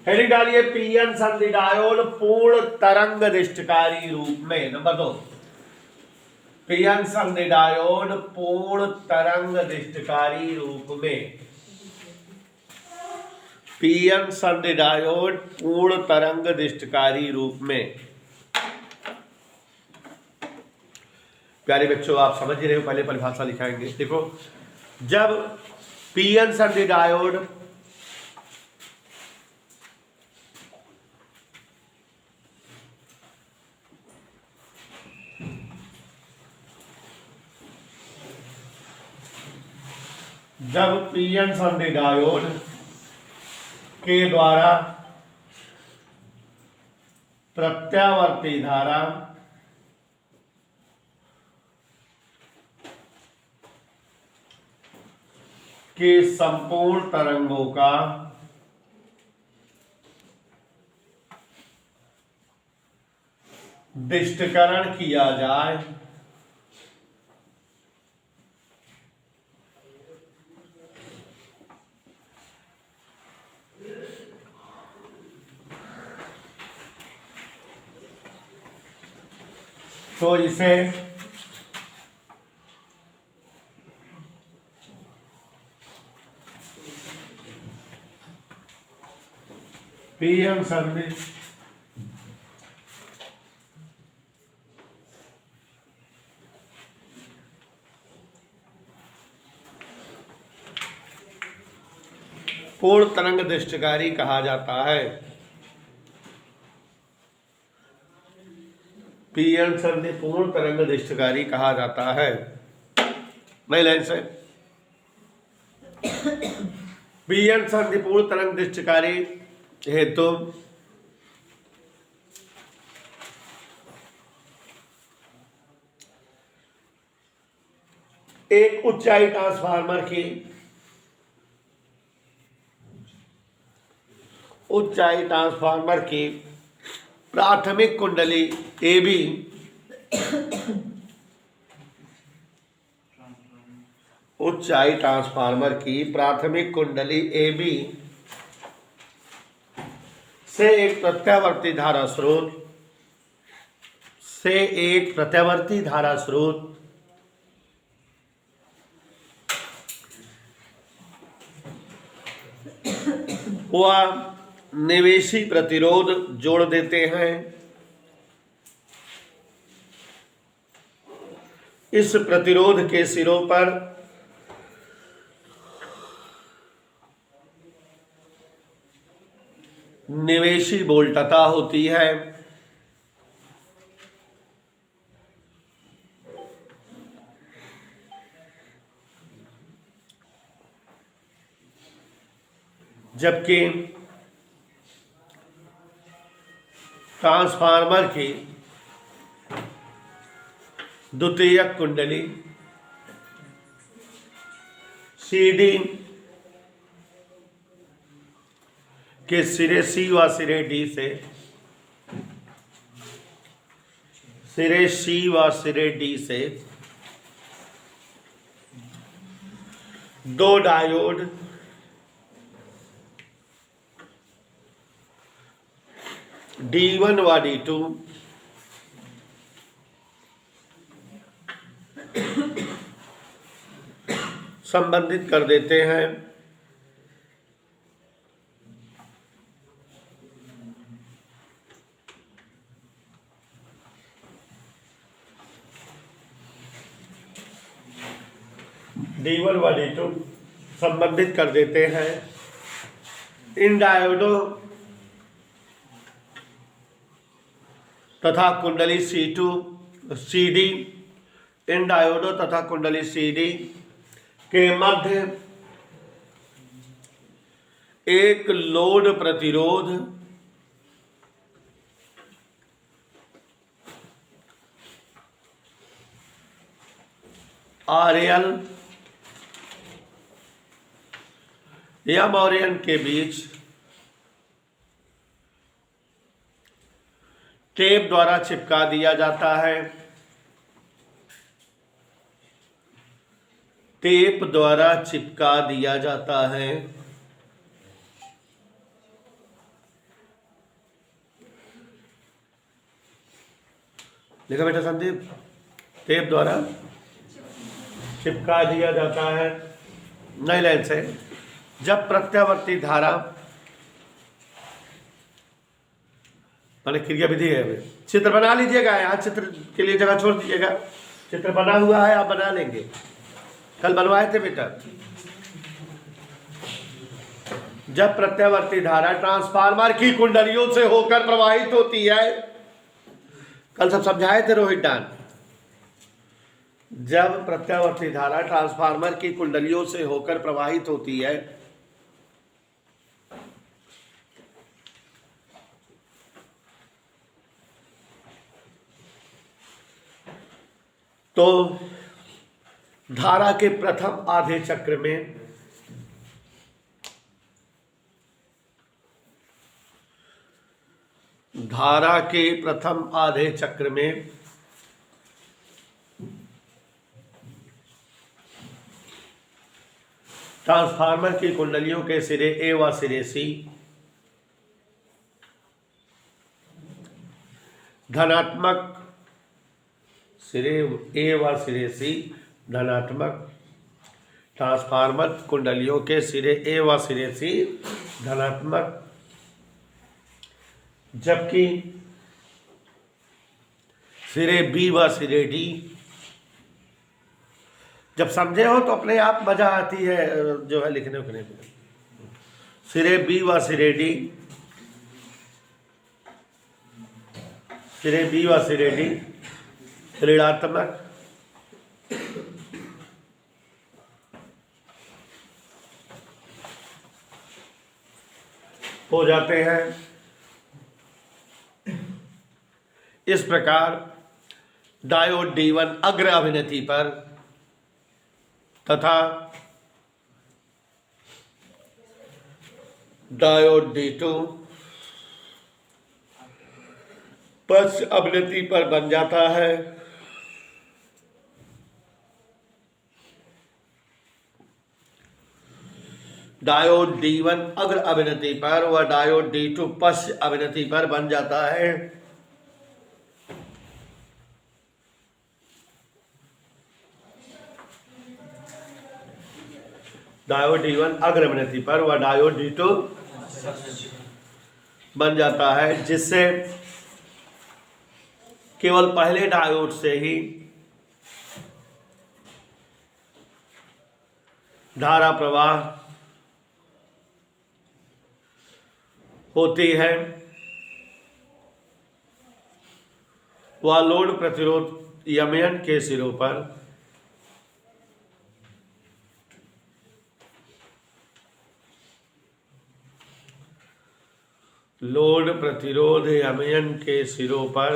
Heading डालिए PN संधि diode पूर्ण तरंग निष्ठकारी रूप में। नंबर 2, पीएन संधि डायोड पूर्ण तरंग निष्ठकारी रूप में। पीएन संधि डायोड पूर्ण तरंग निष्ठकारी रूप में। प्यारे बच्चों, आप समझ रहे हो, पहले परिभाषा लिखाएंगे। देखो, जब पीएन संधि डायोड पीएन संधि डायोड के द्वारा प्रत्यावर्ती धारा के संपूर्ण तरंगों का दिष्टकरण किया जाए तो इसे पीएन संधि पूर्ण तरंग निष्ठकारी कहा जाता है। पीएन संधि पूर्ण तरंग निष्ठकारी कहा जाता है। नई लाइन से, पीएन संधि पूर्ण तरंग निष्ठकारी हेतु एक ऊंचाई ट्रांसफार्मर की प्राथमिक कुंडली ए बी ऊंचाई ट्रांसफार्मर की प्राथमिक कुंडली ए बी से एक प्रत्यावर्ती धारा स्रोत व निवेशी प्रतिरोध जोड़ देते हैं। इस प्रतिरोध के सिरों पर निवेशी वोल्टता होती है। जबकि ट्रांसफार्मर की द्वितीयक कुंडली CD के सिरे C व सिरे D से दो डायोड D1 व D2 संबंधित कर देते हैं। D1 व D2 संबंधित कर देते हैं। इन डायोडों तथा कुंडली CD इन डायोडों तथा कुंडली CD के मध्य एक लोड प्रतिरोध RL M और N के बीच टेप द्वारा चिपका दिया जाता है। टेप द्वारा चिपका दिया जाता है। लिखा बेटा संदीप, टेप द्वारा चिपका दिया जाता है नई लाइन से। जब प्रत्यावर्ती धारा, माने क्रिया विधि है। चित्र बना लीजिएगा, यहाँ चित्र के लिए जगह छोड़ दीजिएगा। चित्र बना हुआ है, आप बना लेंगे, कल बनवाए थे बेटा। जब प्रत्यावर्ती धारा ट्रांसफार्मर की कुंडलियों से होकर प्रवाहित होती है, कल सब समझाए थे रोहित डान। जब प्रत्यावर्ती धारा ट्रांसफार्मर की कुंडलियों से होकर प्रवाहित होती है तो धारा के प्रथम आधे चक्र में ट्रांसफार्मर की कुंडलियों के सिरे ए व सिरे सी धनात्मक, सिरे ए व सिरे सी धनात्मक, ट्रांसफार्मर कुंडलियों के सिरे ए व सिरे सी धनात्मक, जबकि सिरे बी व सिरे डी, जब समझे हो तो अपने आप मजा आती है जो है लिखने उखने में। सिरे बी व सिरे डी, सिरे बी व सिरे डी ऋणात्मक, हो जाते हैं। इस प्रकार डायोड D1 अग्र अभिनति पर तथा डायोड D2 पश्च अभिनति पर बन जाता है। डायोड D1 अग्र अभिनति पर व डायोड D2 पश्च अभिनति पर बन जाता है। डायोड D1 अग्र अभिनति पर व डायोड D2 बन जाता है, जिससे केवल पहले डायोड से ही धारा प्रवाह होती है। वह लोड प्रतिरोध यमयन के सिरों पर लोड प्रतिरोध यमयन के सिरों पर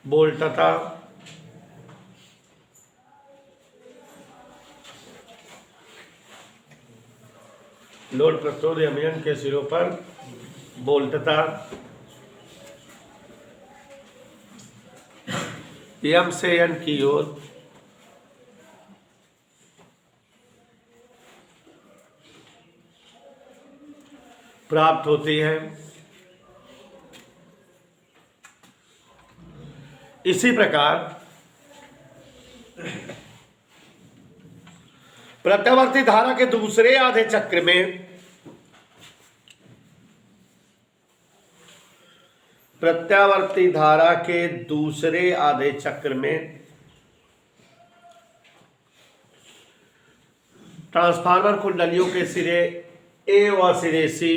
बोल्टता लोड प्रतिरोध यमयन के सिरों पर बोल्टता यम से एन की ओर प्राप्त होती है। इसी प्रकार प्रत्यावर्ती धारा के दूसरे आधे चक्र में प्रत्यावर्ती धारा के दूसरे आधे चक्र में ट्रांसफार्मर कुंडलियों के सिरे ए व सिरे सी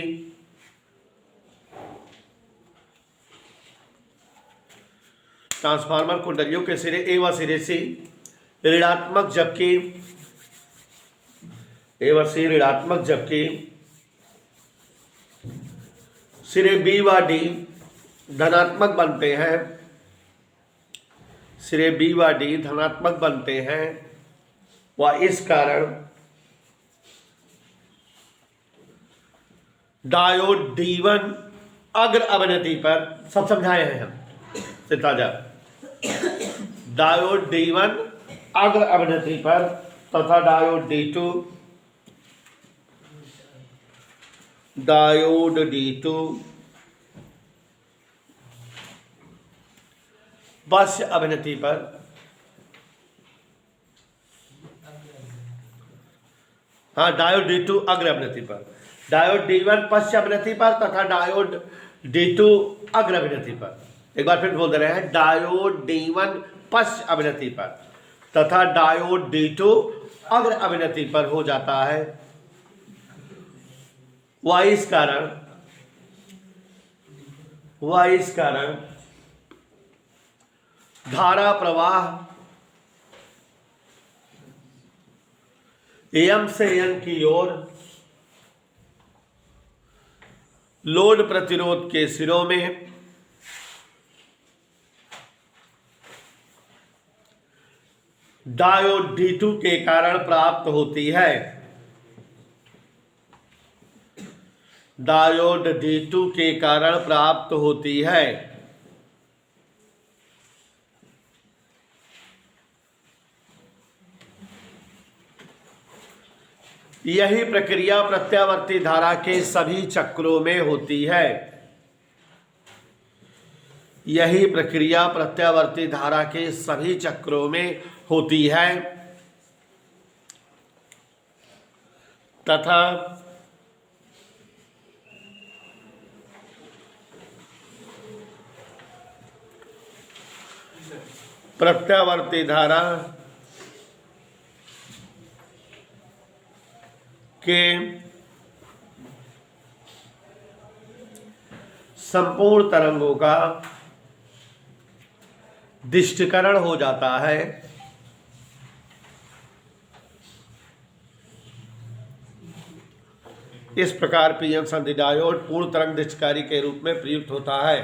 ट्रांसफार्मर कुंडलियों के सिरे ए व सिरे सी ऋणात्मक, जबकि ए व सी ऋणात्मक, जबकि सिरे बी व डी धनात्मक बनते हैं। सिरे बी व डी धनात्मक बनते हैं व इस कारण डायोड D1 अग्र अवनति पर, सब समझाए हैं हम से ताजा, डायोड D1 अग्र अवनति पर तथा डायोड D2 डायोड D2 पश्च अभिनति पर हाँ, डायोड D2 अग्र अभिनति पर, डायोड D1 पश्च अभिनति पर तथा डायोड D2 अग्र अभिनति पर। एक बार फिर बोल दे रहे हैं, डायोड D1 पश्च अभिनति पर तथा डायोड D2 अग्र अभिनति पर हो जाता है। वह इस कारण धारा प्रवाह M से N की ओर लोड प्रतिरोध के सिरों में डायोड D2 के कारण प्राप्त होती है। डायोड D2 के कारण प्राप्त होती है। यही प्रक्रिया प्रत्यावर्ती धारा के सभी चक्रों में होती है। यही प्रक्रिया प्रत्यावर्ती धारा के सभी चक्रों में होती है तथा प्रत्यावर्ती धारा के संपूर्ण तरंगों का दिष्टिकरण हो जाता है। इस प्रकार पीएन संधि डायोड पूर्ण तरंग दिष्टिकारी के रूप में प्रयुक्त होता है।